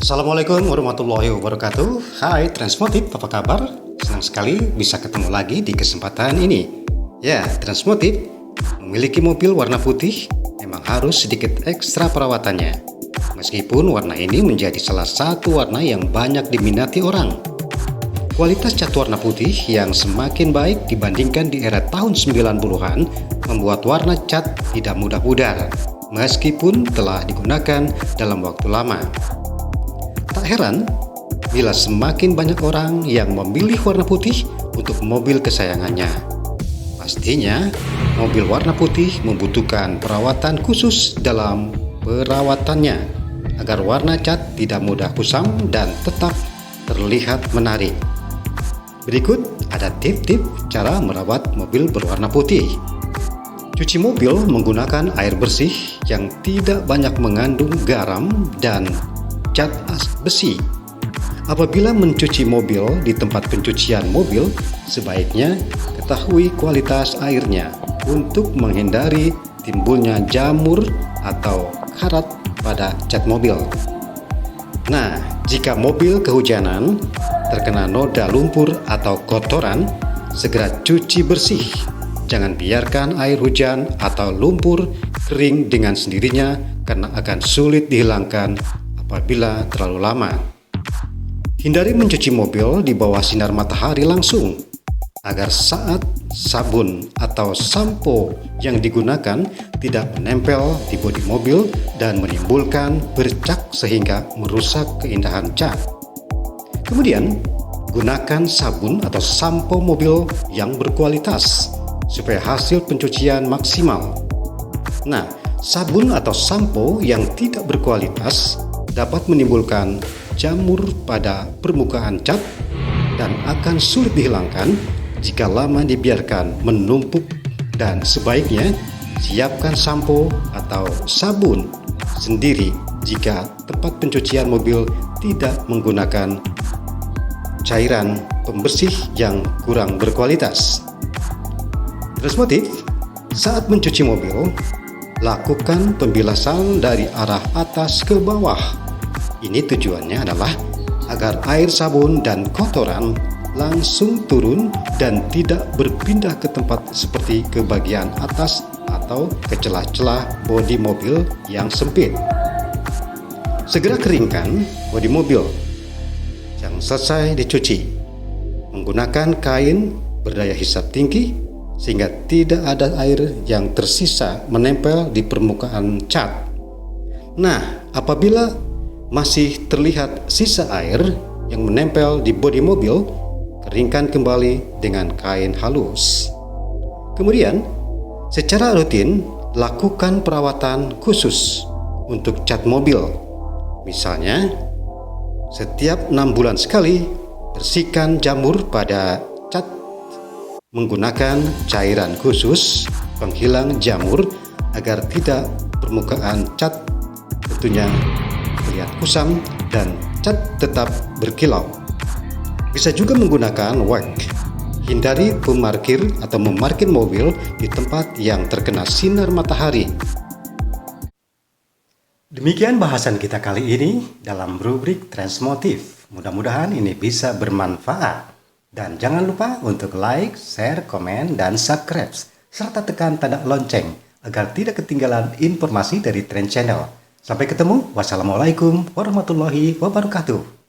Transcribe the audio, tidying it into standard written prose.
Assalamualaikum warahmatullahi wabarakatuh. Hai Transmotif, apa kabar? Senang sekali bisa ketemu lagi di kesempatan ini. Ya, Transmotif memiliki mobil warna putih memang harus sedikit ekstra perawatannya. Meskipun warna ini menjadi salah satu warna yang banyak diminati orang. Kualitas cat warna putih yang semakin baik dibandingkan di era tahun 90-an membuat warna cat tidak mudah pudar, meskipun telah digunakan dalam waktu lama. Tak heran bila semakin banyak orang yang memilih warna putih untuk mobil kesayangannya. Pastinya, mobil warna putih membutuhkan perawatan khusus dalam perawatannya agar warna cat tidak mudah kusam dan tetap terlihat menarik. Berikut ada tip-tip cara merawat mobil berwarna putih. Cuci mobil menggunakan air bersih yang tidak banyak mengandung garam dan cat besi. Apabila mencuci mobil di tempat pencucian mobil, sebaiknya ketahui kualitas airnya untuk menghindari timbulnya jamur atau karat pada cat mobil. Nah, jika mobil kehujanan, terkena noda lumpur atau kotoran, segera cuci bersih. Jangan biarkan air hujan atau lumpur kering dengan sendirinya karena akan sulit dihilangkan apabila terlalu lama. Hindari mencuci mobil di bawah sinar matahari langsung agar saat sabun atau sampo yang digunakan tidak menempel di bodi mobil dan menimbulkan bercak sehingga merusak keindahan cat. Kemudian, gunakan sabun atau sampo mobil yang berkualitas supaya hasil pencucian maksimal. Nah, sabun atau sampo yang tidak berkualitas dapat menimbulkan jamur pada permukaan cat dan akan sulit dihilangkan jika lama dibiarkan menumpuk, dan sebaiknya siapkan sampo atau sabun sendiri jika tempat pencucian mobil tidak menggunakan cairan pembersih yang kurang berkualitas. Transmotif, saat mencuci mobil, lakukan pembilasan dari arah atas ke bawah. Ini tujuannya adalah agar air sabun dan kotoran langsung turun dan tidak berpindah ke tempat seperti ke bagian atas atau ke celah-celah bodi mobil yang sempit. Segera keringkan bodi mobil yang selesai dicuci menggunakan kain berdaya hisap tinggi sehingga tidak ada air yang tersisa menempel di permukaan cat. Nah, apabila masih terlihat sisa air yang menempel di bodi mobil, keringkan kembali dengan kain halus. Kemudian, secara rutin lakukan perawatan khusus untuk cat mobil. Misalnya, setiap 6 bulan sekali bersihkan jamur pada cat menggunakan cairan khusus penghilang jamur agar tidak permukaan cat tentunya terlihat kusam dan cat tetap berkilau. Bisa juga menggunakan wax. Hindari memarkir mobil di tempat yang terkena sinar matahari. Demikian bahasan kita kali ini dalam rubrik Transmotif. Mudah-mudahan ini bisa bermanfaat. Dan jangan lupa untuk like, share, komen, dan subscribe, serta tekan tanda lonceng agar tidak ketinggalan informasi dari Trend Channel. Sampai ketemu. Wassalamualaikum warahmatullahi wabarakatuh.